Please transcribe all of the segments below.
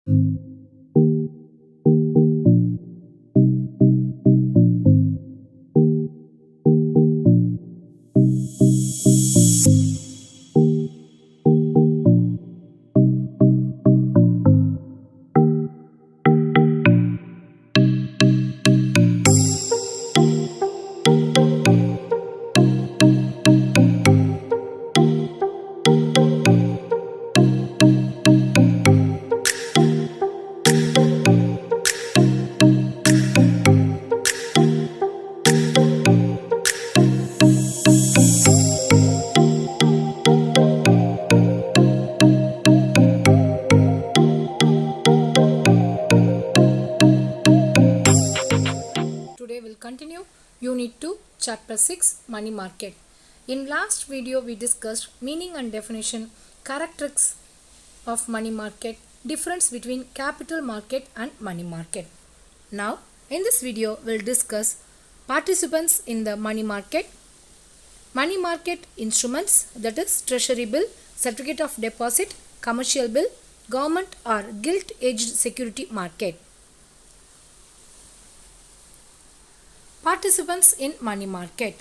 Today we'll continue Unit 2, Chapter 6, Money Market. In last video we discussed meaning and definition, characteristics of money market, difference between capital market and money market. Now in this video we'll discuss participants in the money market instruments, that is treasury bill, certificate of deposit, commercial bill, government or gilt-edged security market. Participants in money market.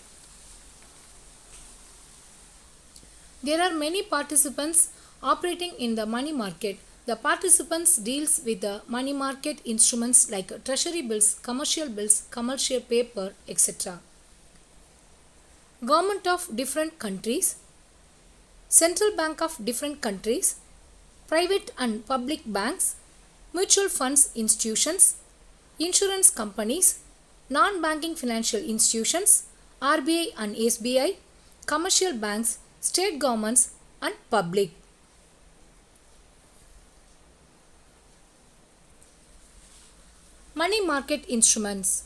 There are many participants operating in the money market. The participants deals with the money market instruments like treasury bills, commercial paper, etc. Government of different countries, central bank of different countries, private and public banks, mutual funds institutions, insurance companies, non-banking financial institutions, RBI and SBI, commercial banks, state governments and public. Money market instruments.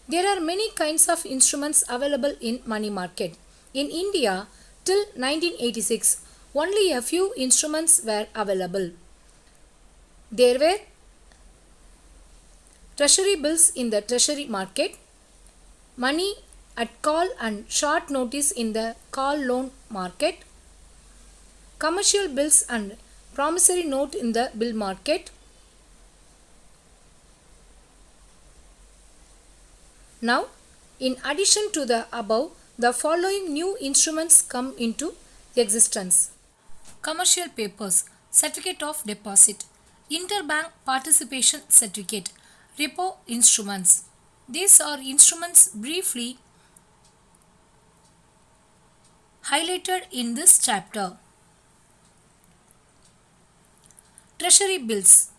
There are many kinds of instruments available in money market. In India, till 1986, only a few instruments were available. There were treasury bills in the treasury market, money at call and short notice in the call loan market, commercial bills and promissory note in the bill market. Now, in addition to the above, the following new instruments come into existence. Commercial papers, certificate of deposit, interbank participation certificate, repo instruments. These are instruments briefly highlighted in this chapter. Treasury bills.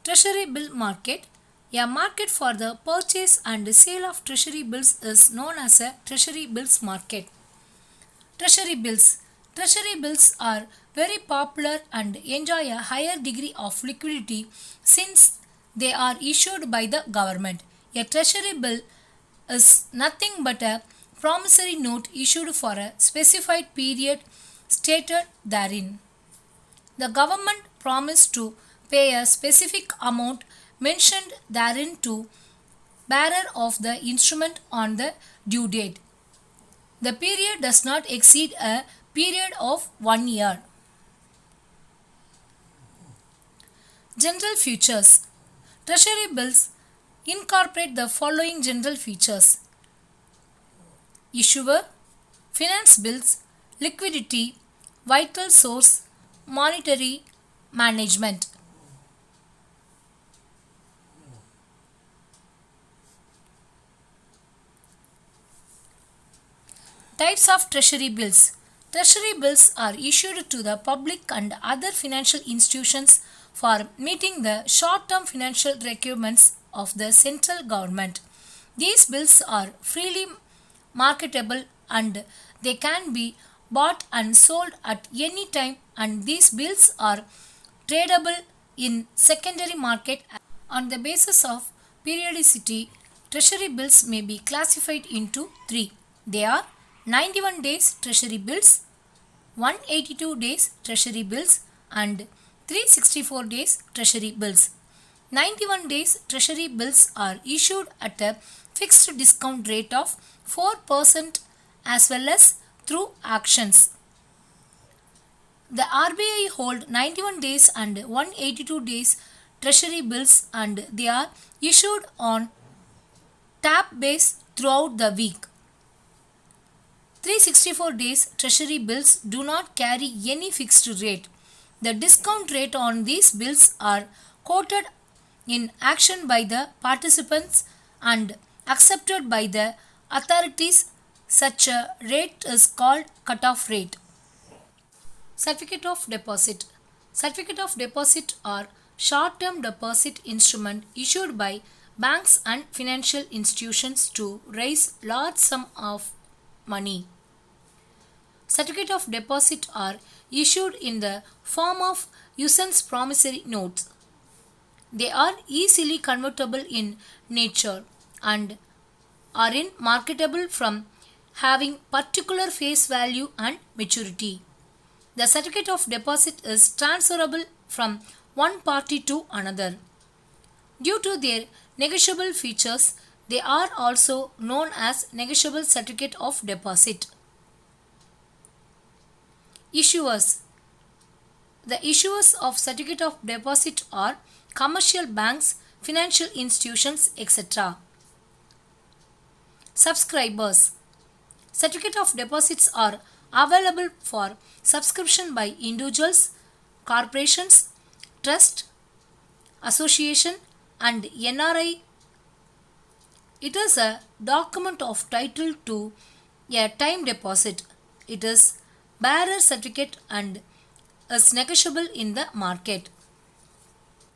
Treasury bill market. A market for the purchase and sale of treasury bills is known as a treasury bills market. Treasury bills. Treasury bills are very popular and enjoy a higher degree of liquidity since they are issued by the government. A treasury bill is nothing but a promissory note issued for a specified period stated therein. The government promised to pay a specific amount mentioned therein to bearer of the instrument on the due date. The period does not exceed a period of 1 year. General features. Treasury bills incorporate the following general features: issuer, finance bills, liquidity, vital source, monetary management. Types of treasury bills. Treasury bills are issued to the public and other financial institutions for meeting the short-term financial requirements of the central government. These bills are freely marketable and they can be bought and sold at any time, and these bills are tradable in secondary market. On the basis of periodicity, treasury bills may be classified into three. They are 91 days treasury bills, 182 days treasury bills and 364 days treasury bills. 91 days treasury bills are issued at a fixed discount rate of 4% as well as through actions. The RBI hold 91 days and 182 days treasury bills and they are issued on tap base throughout the week. 364 days treasury bills do not carry any fixed rate. The discount rate on these bills are quoted in action by the participants and accepted by the authorities. Such a rate is called cutoff rate. Certificate of deposit. Certificate of deposit are short-term deposit instrument issued by banks and financial institutions to raise large sum of money. Certificate of deposit are issued in the form of usance promissory notes. They are easily convertible in nature and are in marketable from having particular face value and maturity. The certificate of deposit is transferable from one party to another. Due to their negotiable features, they are also known as negotiable certificate of deposit. Issuers. The issuers of certificate of deposit are commercial banks, financial institutions, etc. Subscribers. Certificate of deposits are available for subscription by individuals, corporations, trust, association and NRI. It is a document of title to a time deposit. It is bearer certificate and is negotiable in the market.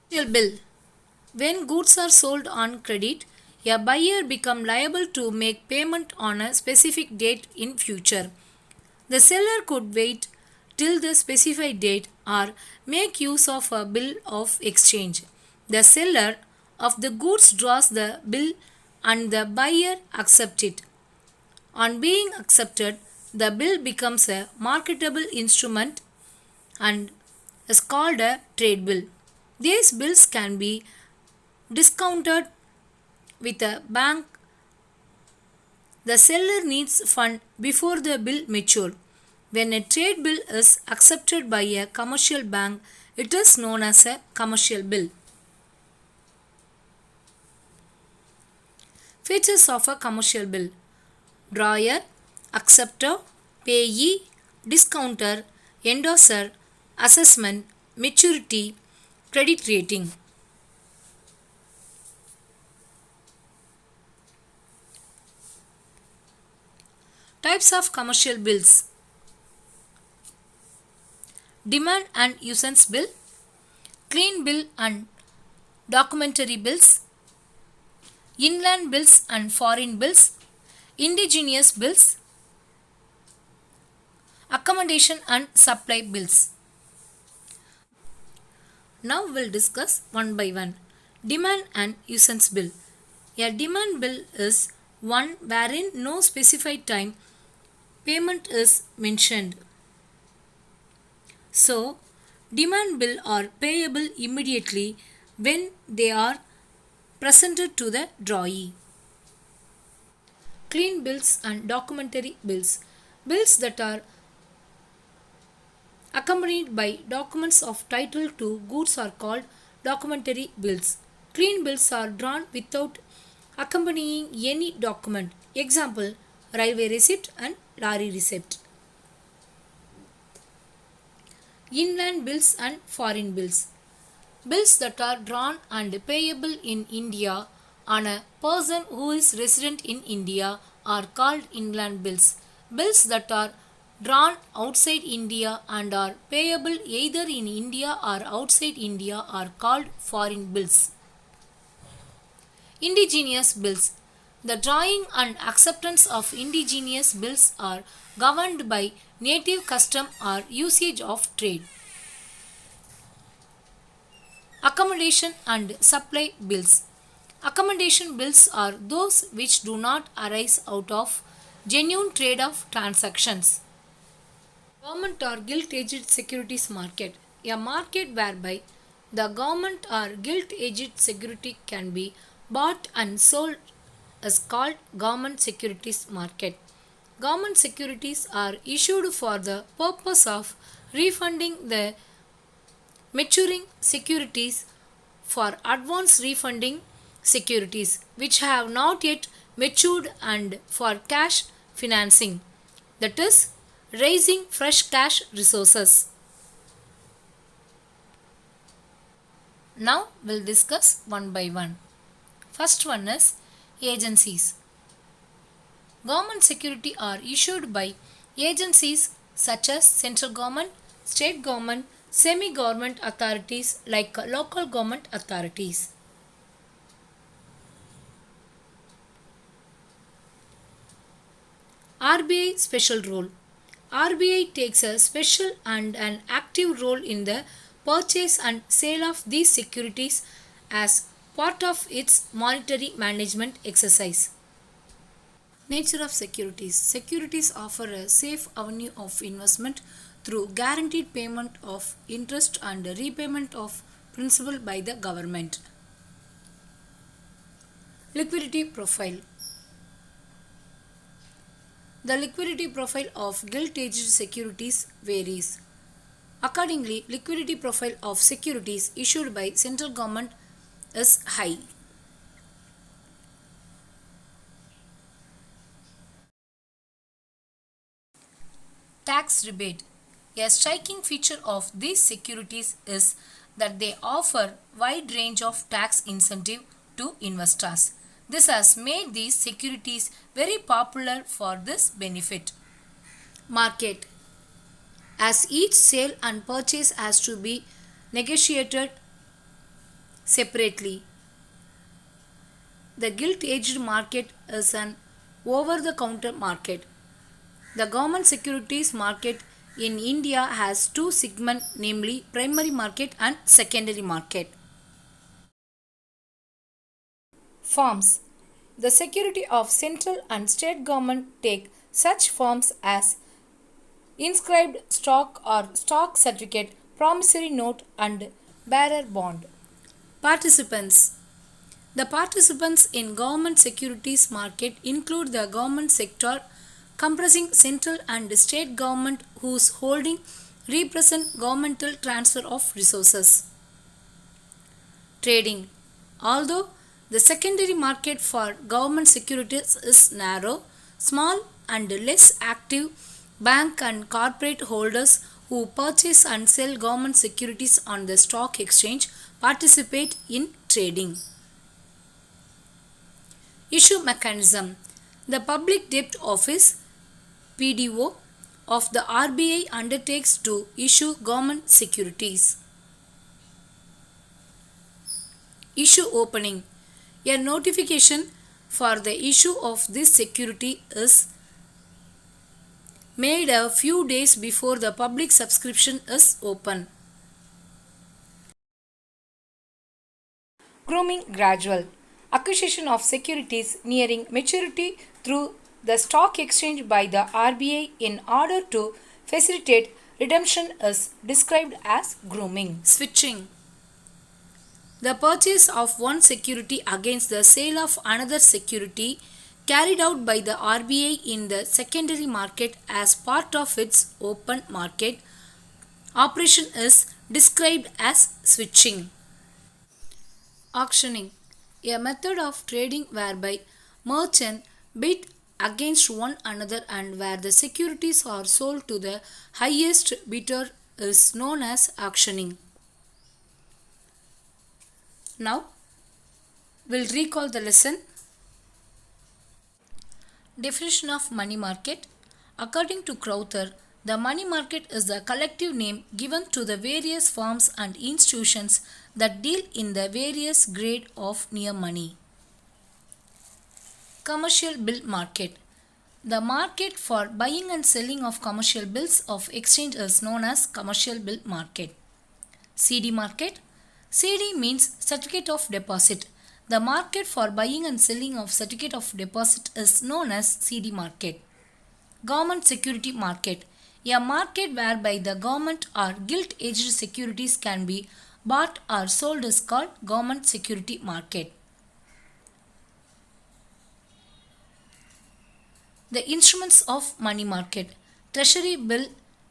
Commercial bill. When goods are sold on credit, a buyer becomes liable to make payment on a specific date in future. The seller could wait till the specified date or make use of a bill of exchange. The seller of the goods draws the bill and the buyer accepts it. On being accepted, the bill becomes a marketable instrument and is called a trade bill. These bills can be discounted with a bank. The seller needs fund before the bill matures. When a trade bill is accepted by a commercial bank, it is known as a commercial bill. Features of a commercial bill: drawer, acceptor, payee, discounter, endorser, assessment, maturity, credit rating. Types of commercial bills: demand and usance bill, clean bill and documentary bills, inland bills and foreign bills, indigenous bills, accommodation and supply bills. Now we'll discuss one by one. Demand and usance bill. A demand bill is one wherein no specified time payment is mentioned. So, demand bill are payable immediately when they are presented to the drawee. Clean bills and documentary bills. Bills that are accompanied by documents of title to goods are called documentary bills. Clean bills are drawn without accompanying any document. Example, railway receipt and lorry receipt. Inland bills and foreign bills. Bills that are drawn and payable in India on a person who is resident in India are called inland bills. Bills that are drawn outside India and are payable either in India or outside India are called foreign bills. Indigenous bills. The drawing and acceptance of indigenous bills are governed by native custom or usage of trade. Accommodation and supply bills. Accommodation bills are those which do not arise out of genuine trade of transactions. Government or gilt-edged securities market. A market whereby the government or gilt-edged security can be bought and sold is called government securities market. Government securities are issued for the purpose of refunding the maturing securities for advance refunding securities which have not yet matured and for cash financing, that is, raising fresh cash resources. Now we'll discuss one by one. First one is agencies. Government security are issued by agencies such as central government, state government, semi-government authorities like local government authorities. RBI special role. RBI takes a special and an active role in the purchase and sale of these securities as part of its monetary management exercise. Nature of securities. Securities offer a safe avenue of investment through guaranteed payment of interest and repayment of principal by the government. Liquidity profile. The liquidity profile of gilt-edged securities varies. Accordingly, liquidity profile of securities issued by central government is high. Tax rebate. A striking feature of these securities is that they offer wide range of tax incentive to investors. This has made these securities very popular for this benefit. Market. As each sale and purchase has to be negotiated separately, the gilt-edged market is an over-the-counter market. The government securities market in India has two segments, namely primary market and secondary market. Forms. The security of central and state government take such forms as inscribed stock or stock certificate, promissory note and bearer bond. Participants. The participants in government securities market include the government sector comprising central and state government whose holding represent governmental transfer of resources. Trading. Although the secondary market for government securities is narrow, small and less active bank and corporate holders who purchase and sell government securities on the stock exchange participate in trading. Issue mechanism. The Public Debt Office PDO of the RBI undertakes to issue government securities. Issue opening. A notification for the issue of this security is made a few days before the public subscription is open. Grooming gradual. Acquisition of securities nearing maturity through the stock exchange by the RBI in order to facilitate redemption is described as grooming. Switching. The purchase of one security against the sale of another security carried out by the RBI in the secondary market as part of its open market operation is described as switching. Auctioning. A method of trading whereby merchants bid against one another and where the securities are sold to the highest bidder is known as auctioning. Now, we'll recall the lesson. Definition of money market. According to Crowther, the money market is the collective name given to the various firms and institutions that deal in the various grade of near money. Commercial bill market. The market for buying and selling of commercial bills of exchange is known as commercial bill market. CD market. CD means certificate of deposit. The market for buying and selling of certificate of deposit is known as CD market. Government security market. A market whereby the government or gilt-edged securities can be bought or sold is called government security market. The instruments of money market. Treasury bill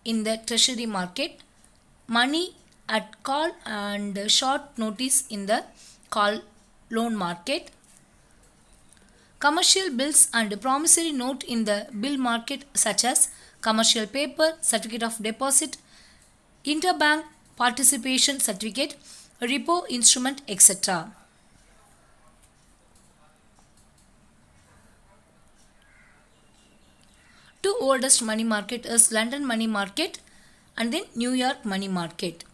in the treasury market, money at call and short notice in the call loan market, commercial bills and promissory note in the bill market such as commercial paper, certificate of deposit, interbank participation certificate, repo instrument, etc. Two oldest money market is London money market and then New York money market.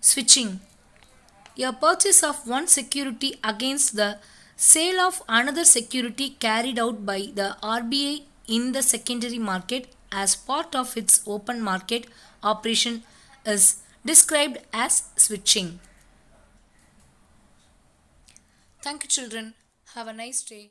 Switching. A purchase of one security against the sale of another security carried out by the RBI in the secondary market as part of its open market operation is described as switching. Thank you, children. Have a nice day.